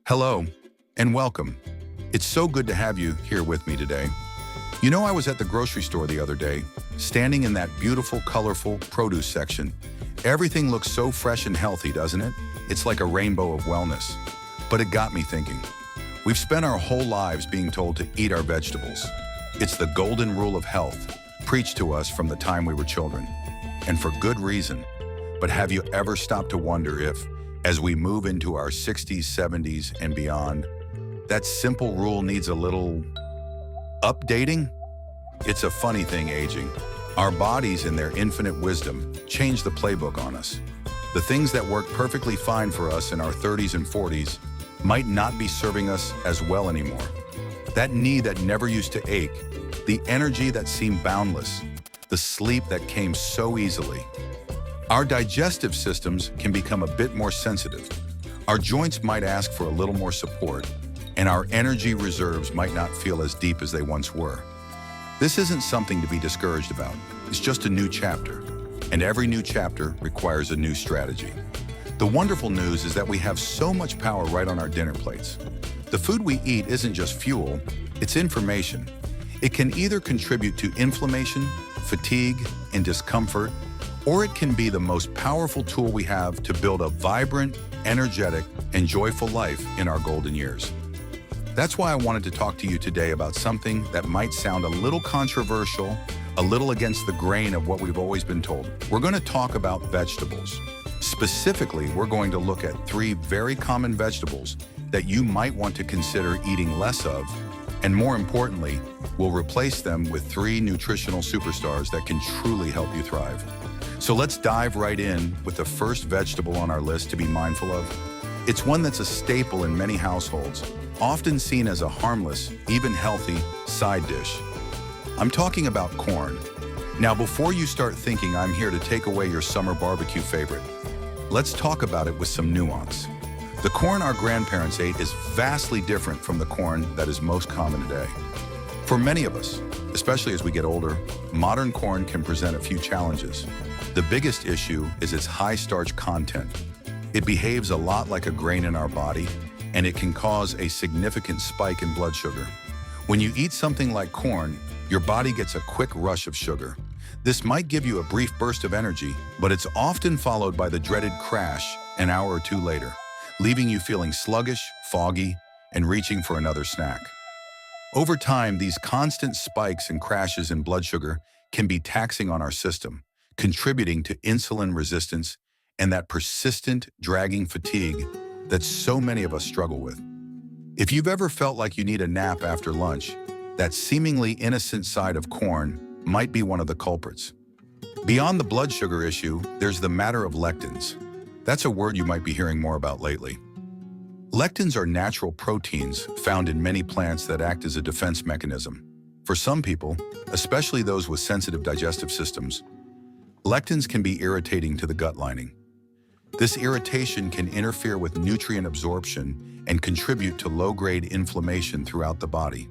Hello and welcome. It's so good to have you here with me today. You know, I was at the grocery store the other day, standing in that beautiful, colorful produce section. Everything looks so fresh and healthy, doesn't it? It's like a rainbow of wellness. But it got me thinking. We've spent our whole lives being told to eat our vegetables. It's the golden rule of health, preached to us from the time we were children. And for good reason. But have you ever stopped to wonder if, as we move into our 60s, 70s, and beyond, that simple rule needs a little updating? It's a funny thing, aging. Our bodies, in their infinite wisdom, change the playbook on us. The things that work perfectly fine for us in our 30s and 40s might not be serving us as well anymore. That knee that never used to ache, the energy that seemed boundless, the sleep that came so easily. Our digestive systems can become a bit more sensitive. Our joints might ask for a little more support, and our energy reserves might not feel as deep as they once were. This isn't something to be discouraged about. It's just a new chapter, and every new chapter requires a new strategy. The wonderful news is that we have so much power right on our dinner plates. The food we eat isn't just fuel, it's information. It can either contribute to inflammation, fatigue, and discomfort, or it can be the most powerful tool we have to build a vibrant, energetic, and joyful life in our golden years. That's why I wanted to talk to you today about something that might sound a little controversial, a little against the grain of what we've always been told. We're going to talk about vegetables. Specifically, we're going to look at 3 very common vegetables that you might want to consider eating less of, and more importantly, we'll replace them with 3 nutritional superstars that can truly help you thrive. So let's dive right in with the first vegetable on our list to be mindful of. It's one that's a staple in many households, often seen as a harmless, even healthy, side dish. I'm talking about corn. Now, before you start thinking I'm here to take away your summer barbecue favorite, let's talk about it with some nuance. The corn our grandparents ate is vastly different from the corn that is most common today. For many of us, especially as we get older, modern corn can present a few challenges. The biggest issue is its high starch content. It behaves a lot like a grain in our body, and it can cause a significant spike in blood sugar. When you eat something like corn, your body gets a quick rush of sugar. This might give you a brief burst of energy, but it's often followed by the dreaded crash an hour or 2 later, leaving you feeling sluggish, foggy, and reaching for another snack. Over time, these constant spikes and crashes in blood sugar can be taxing on our system, contributing to insulin resistance and that persistent, dragging fatigue that so many of us struggle with. If you've ever felt like you need a nap after lunch, that seemingly innocent side of corn might be one of the culprits. Beyond the blood sugar issue, there's the matter of lectins. That's a word you might be hearing more about lately. Lectins are natural proteins found in many plants that act as a defense mechanism. For some people, especially those with sensitive digestive systems, lectins can be irritating to the gut lining. This irritation can interfere with nutrient absorption and contribute to low-grade inflammation throughout the body.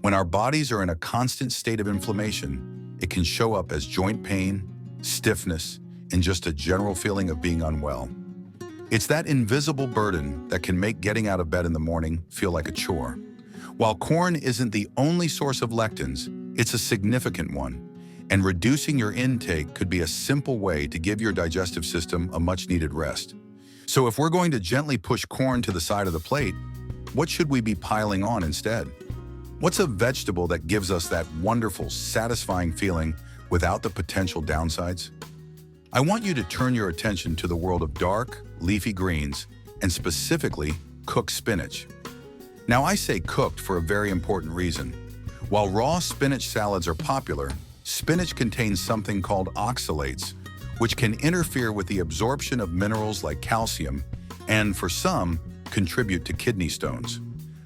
When our bodies are in a constant state of inflammation, it can show up as joint pain, stiffness, and just a general feeling of being unwell. It's that invisible burden that can make getting out of bed in the morning feel like a chore. While corn isn't the only source of lectins, it's a significant one. And reducing your intake could be a simple way to give your digestive system a much-needed rest. So if we're going to gently push corn to the side of the plate, what should we be piling on instead? What's a vegetable that gives us that wonderful, satisfying feeling without the potential downsides? I want you to turn your attention to the world of dark, leafy greens, and specifically cooked spinach. Now, I say cooked for a very important reason. While raw spinach salads are popular, spinach contains something called oxalates, which can interfere with the absorption of minerals like calcium and, for some, contribute to kidney stones.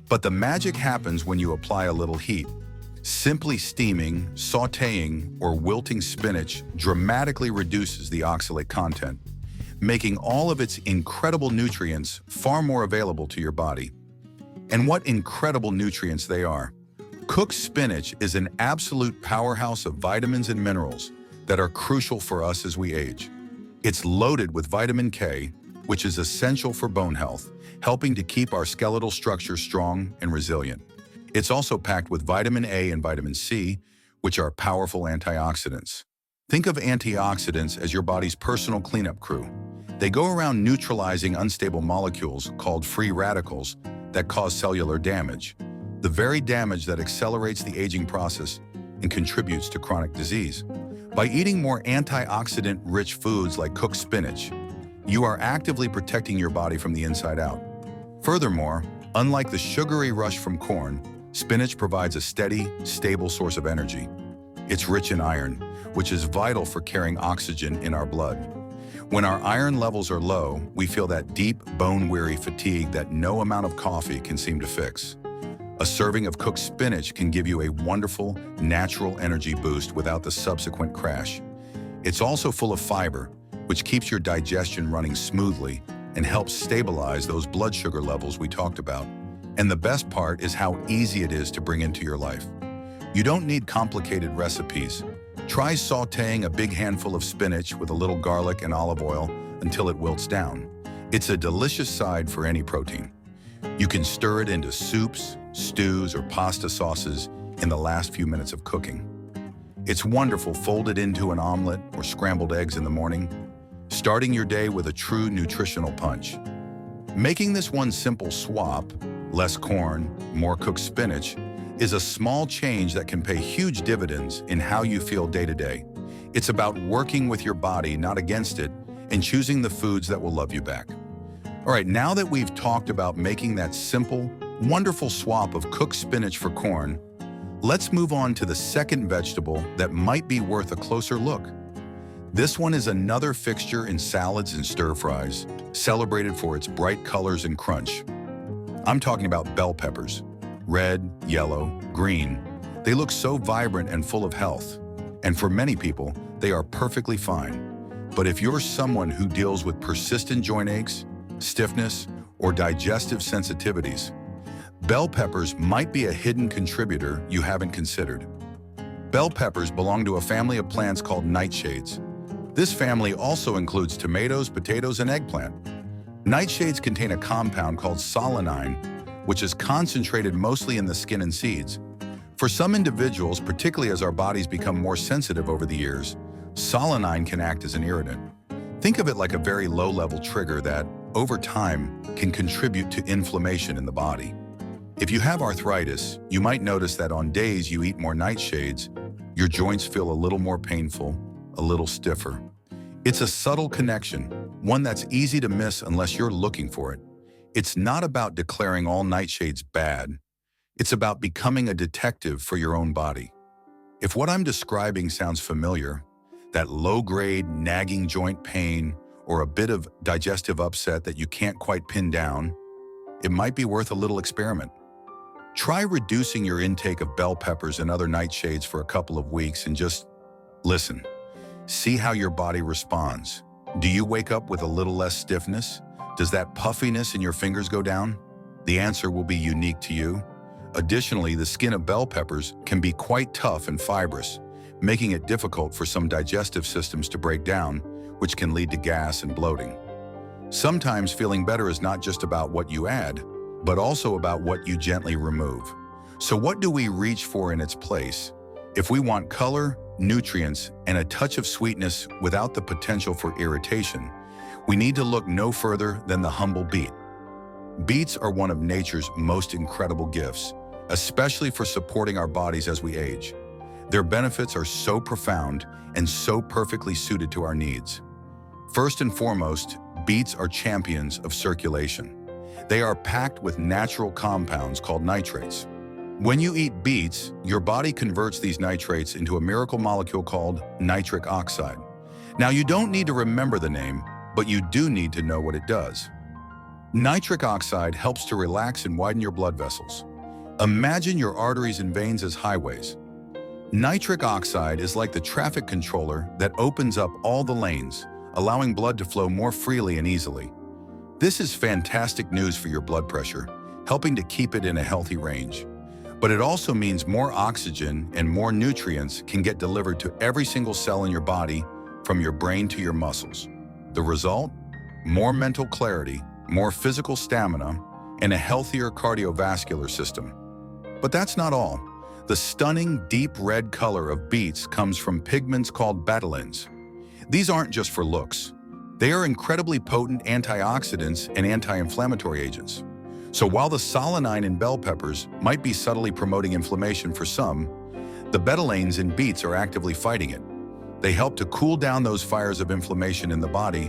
But the magic happens when you apply a little heat. Simply steaming, sautéing, or wilting spinach dramatically reduces the oxalate content, making all of its incredible nutrients far more available to your body. And what incredible nutrients they are! Cooked spinach is an absolute powerhouse of vitamins and minerals that are crucial for us as we age. It's loaded with vitamin K, which is essential for bone health, helping to keep our skeletal structure strong and resilient. It's also packed with vitamin A and vitamin C, which are powerful antioxidants. Think of antioxidants as your body's personal cleanup crew. They go around neutralizing unstable molecules called free radicals that cause cellular damage, the very damage that accelerates the aging process and contributes to chronic disease. By eating more antioxidant-rich foods like cooked spinach, you are actively protecting your body from the inside out. Furthermore, unlike the sugary rush from corn, spinach provides a steady, stable source of energy. It's rich in iron, which is vital for carrying oxygen in our blood. When our iron levels are low, we feel that deep, bone-weary fatigue that no amount of coffee can seem to fix. A serving of cooked spinach can give you a wonderful, natural energy boost without the subsequent crash. It's also full of fiber, which keeps your digestion running smoothly and helps stabilize those blood sugar levels we talked about. And the best part is how easy it is to bring into your life. You don't need complicated recipes. Try sautéing a big handful of spinach with a little garlic and olive oil until it wilts down. It's a delicious side for any protein. You can stir it into soups, stews, or pasta sauces in the last few minutes of cooking. It's wonderful folded into an omelet or scrambled eggs in the morning, starting your day with a true nutritional punch. Making this one simple swap, less corn, more cooked spinach, is a small change that can pay huge dividends in how you feel day to day. It's about working with your body, not against it, and choosing the foods that will love you back. All right, now that we've talked about making that simple, wonderful swap of cooked spinach for corn, let's move on to the second vegetable that might be worth a closer look. This one is another fixture in salads and stir-fries, celebrated for its bright colors and crunch. I'm talking about bell peppers. Red, yellow, green. They look so vibrant and full of health. And for many people, they are perfectly fine. But if you're someone who deals with persistent joint aches, stiffness, or digestive sensitivities, bell peppers might be a hidden contributor you haven't considered. Bell peppers belong to a family of plants called nightshades. This family also includes tomatoes, potatoes, and eggplant. Nightshades contain a compound called solanine, which is concentrated mostly in the skin and seeds. For some individuals, particularly as our bodies become more sensitive over the years, solanine can act as an irritant. Think of it like a very low-level trigger that, over time, can contribute to inflammation in the body. If you have arthritis, you might notice that on days you eat more nightshades, your joints feel a little more painful, a little stiffer. It's a subtle connection, one that's easy to miss unless you're looking for it. It's not about declaring all nightshades bad. It's about becoming a detective for your own body. If what I'm describing sounds familiar, that low-grade, nagging joint pain or a bit of digestive upset that you can't quite pin down, it might be worth a little experiment. Try reducing your intake of bell peppers and other nightshades for a couple of weeks and just listen. See how your body responds. Do you wake up with a little less stiffness? Does that puffiness in your fingers go down? The answer will be unique to you. Additionally, the skin of bell peppers can be quite tough and fibrous, making it difficult for some digestive systems to break down, which can lead to gas and bloating. Sometimes feeling better is not just about what you add, but also about what you gently remove. So what do we reach for in its place? If we want color, nutrients, and a touch of sweetness without the potential for irritation, we need to look no further than the humble beet. Beets are one of nature's most incredible gifts, especially for supporting our bodies as we age. Their benefits are so profound and so perfectly suited to our needs. First and foremost, beets are champions of circulation. They are packed with natural compounds called nitrates. When you eat beets, your body converts these nitrates into a miracle molecule called nitric oxide. Now, you don't need to remember the name, but you do need to know what it does. Nitric oxide helps to relax and widen your blood vessels. Imagine your arteries and veins as highways. Nitric oxide is like the traffic controller that opens up all the lanes, allowing blood to flow more freely and easily. This is fantastic news for your blood pressure, helping to keep it in a healthy range. But it also means more oxygen and more nutrients can get delivered to every single cell in your body, from your brain to your muscles. The result? more mental clarity, more physical stamina, and a healthier cardiovascular system. But that's not all. The stunning deep red color of beets comes from pigments called betalains. These aren't just for looks. They are incredibly potent antioxidants and anti-inflammatory agents. So while the solanine in bell peppers might be subtly promoting inflammation for some, the betalains in beets are actively fighting it. They help to cool down those fires of inflammation in the body,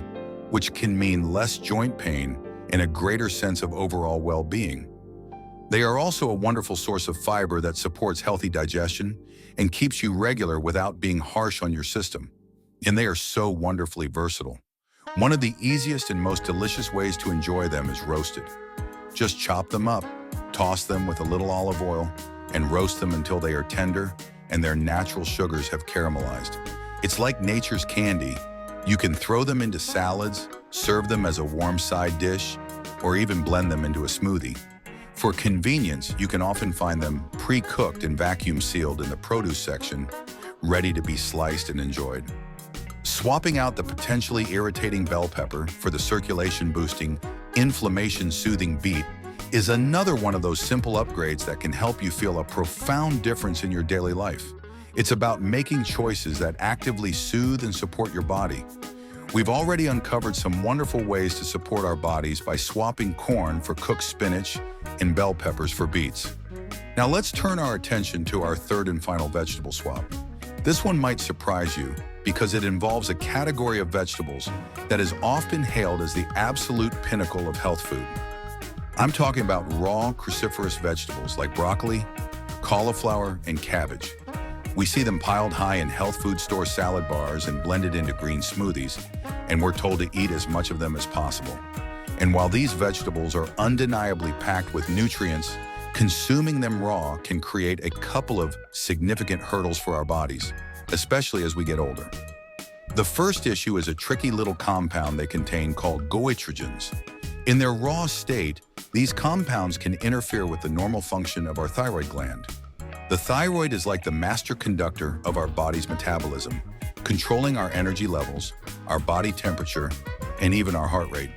which can mean less joint pain and a greater sense of overall well-being. They are also a wonderful source of fiber that supports healthy digestion and keeps you regular without being harsh on your system. And they are so wonderfully versatile. One of the easiest and most delicious ways to enjoy them is roasted. Just chop them up, toss them with a little olive oil, and roast them until they are tender and their natural sugars have caramelized. It's like nature's candy. You can throw them into salads, serve them as a warm side dish, or even blend them into a smoothie. For convenience, you can often find them pre-cooked and vacuum-sealed in the produce section, ready to be sliced and enjoyed. Swapping out the potentially irritating bell pepper for the circulation-boosting, inflammation-soothing beet is another one of those simple upgrades that can help you feel a profound difference in your daily life. It's about making choices that actively soothe and support your body. We've already uncovered some wonderful ways to support our bodies by swapping corn for cooked spinach and bell peppers for beets. Now let's turn our attention to our third and final vegetable swap. This one might surprise you because it involves a category of vegetables that is often hailed as the absolute pinnacle of health food. I'm talking about raw cruciferous vegetables like broccoli, cauliflower, and cabbage. We see them piled high in health food store salad bars and blended into green smoothies, and we're told to eat as much of them as possible. And while these vegetables are undeniably packed with nutrients, consuming them raw can create a couple of significant hurdles for our bodies, especially as we get older. The first issue is a tricky little compound they contain called goitrogens. In their raw state, these compounds can interfere with the normal function of our thyroid gland. The thyroid is like the master conductor of our body's metabolism, controlling our energy levels, our body temperature, and even our heart rate.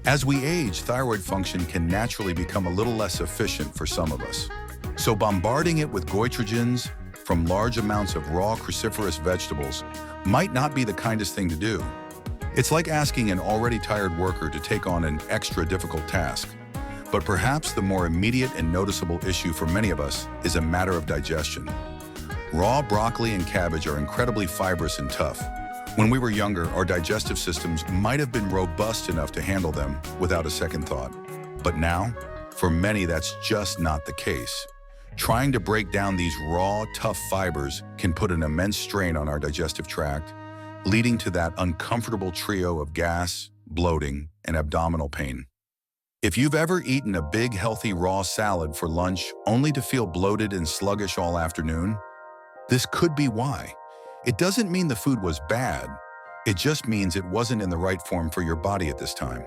As we age, thyroid function can naturally become a little less efficient for some of us. So bombarding it with goitrogens from large amounts of raw cruciferous vegetables might not be the kindest thing to do. It's like asking an already tired worker to take on an extra difficult task. But perhaps the more immediate and noticeable issue for many of us is a matter of digestion. Raw broccoli and cabbage are incredibly fibrous and tough. When we were younger, our digestive systems might have been robust enough to handle them without a second thought. But now, for many, that's just not the case. Trying to break down these raw, tough fibers can put an immense strain on our digestive tract, leading to that uncomfortable trio of gas, bloating, and abdominal pain. If you've ever eaten a big, healthy raw salad for lunch only to feel bloated and sluggish all afternoon, this could be why. It doesn't mean the food was bad. It just means it wasn't in the right form for your body at this time.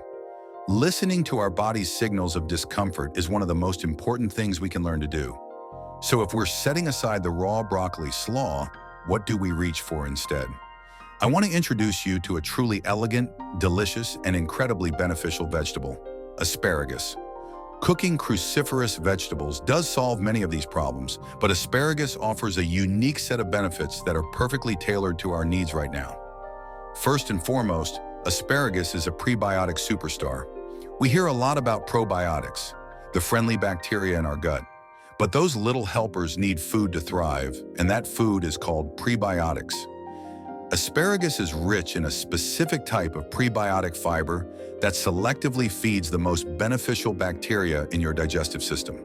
Listening to our body's signals of discomfort is one of the most important things we can learn to do. So if we're setting aside the raw broccoli slaw, what do we reach for instead? I want to introduce you to a truly elegant, delicious, and incredibly beneficial vegetable: asparagus. Cooking cruciferous vegetables does solve many of these problems, but asparagus offers a unique set of benefits that are perfectly tailored to our needs right now. First and foremost, asparagus is a prebiotic superstar. We hear a lot about probiotics, the friendly bacteria in our gut, but those little helpers need food to thrive, and that food is called prebiotics. Asparagus is rich in a specific type of prebiotic fiber that selectively feeds the most beneficial bacteria in your digestive system.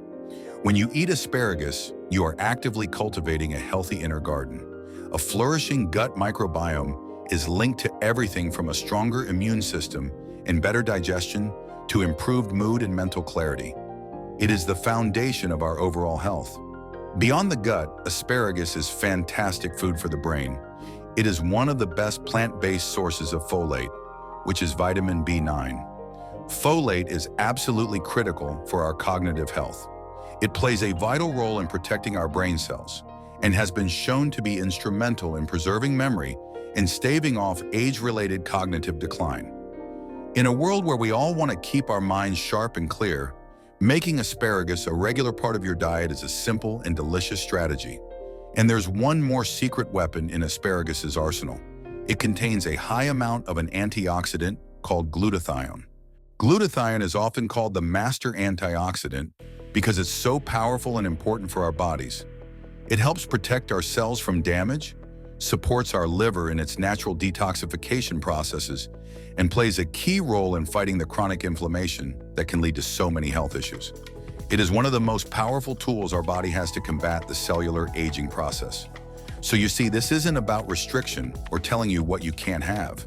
When you eat asparagus, you are actively cultivating a healthy inner garden. A flourishing gut microbiome is linked to everything from a stronger immune system and better digestion to improved mood and mental clarity. It is the foundation of our overall health. Beyond the gut, asparagus is fantastic food for the brain. It is one of the best plant-based sources of folate, which is vitamin B9. Folate is absolutely critical for our cognitive health. It plays a vital role in protecting our brain cells and has been shown to be instrumental in preserving memory and staving off age-related cognitive decline. In a world where we all want to keep our minds sharp and clear, making asparagus a regular part of your diet is a simple and delicious strategy. And there's one more secret weapon in asparagus' arsenal. It contains a high amount of an antioxidant called glutathione. Glutathione is often called the master antioxidant because it's so powerful and important for our bodies. It helps protect our cells from damage, supports our liver in its natural detoxification processes, and plays a key role in fighting the chronic inflammation that can lead to so many health issues. It is one of the most powerful tools our body has to combat the cellular aging process. So you see, this isn't about restriction or telling you what you can't have.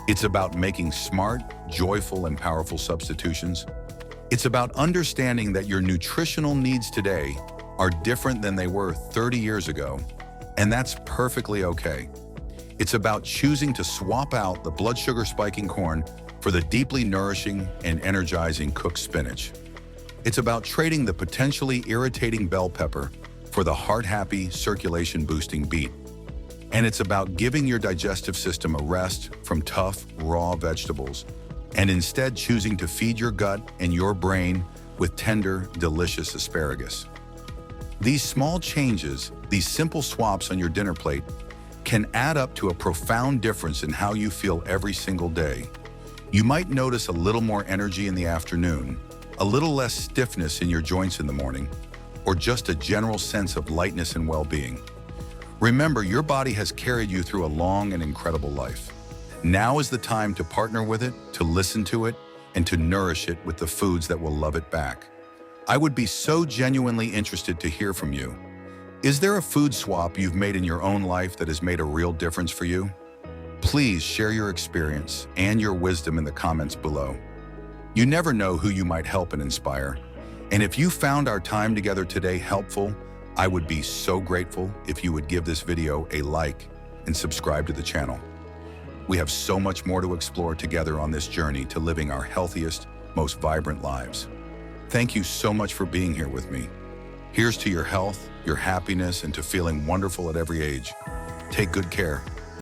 It's about making smart, joyful, and powerful substitutions. It's about understanding that your nutritional needs today are different than they were 30 years ago, and that's perfectly okay. It's about choosing to swap out the blood sugar spiking corn for the deeply nourishing and energizing cooked spinach. It's about trading the potentially irritating bell pepper for the heart-happy, circulation-boosting beet. And it's about giving your digestive system a rest from tough, raw vegetables, and instead choosing to feed your gut and your brain with tender, delicious asparagus. These small changes, these simple swaps on your dinner plate, can add up to a profound difference in how you feel every single day. You might notice a little more energy in the afternoon, a little less stiffness in your joints in the morning, or just a general sense of lightness and well-being. Remember, your body has carried you through a long and incredible life. Now is the time to partner with it, to listen to it, and to nourish it with the foods that will love it back. I would be so genuinely interested to hear from you. Is there a food swap you've made in your own life that has made a real difference for you? Please share your experience and your wisdom in the comments below. You never know who you might help and inspire. And if you found our time together today helpful, I would be so grateful if you would give this video a like and subscribe to the channel. We have so much more to explore together on this journey to living our healthiest, most vibrant lives. Thank you so much for being here with me. Here's to your health, your happiness, and to feeling wonderful at every age. Take good care.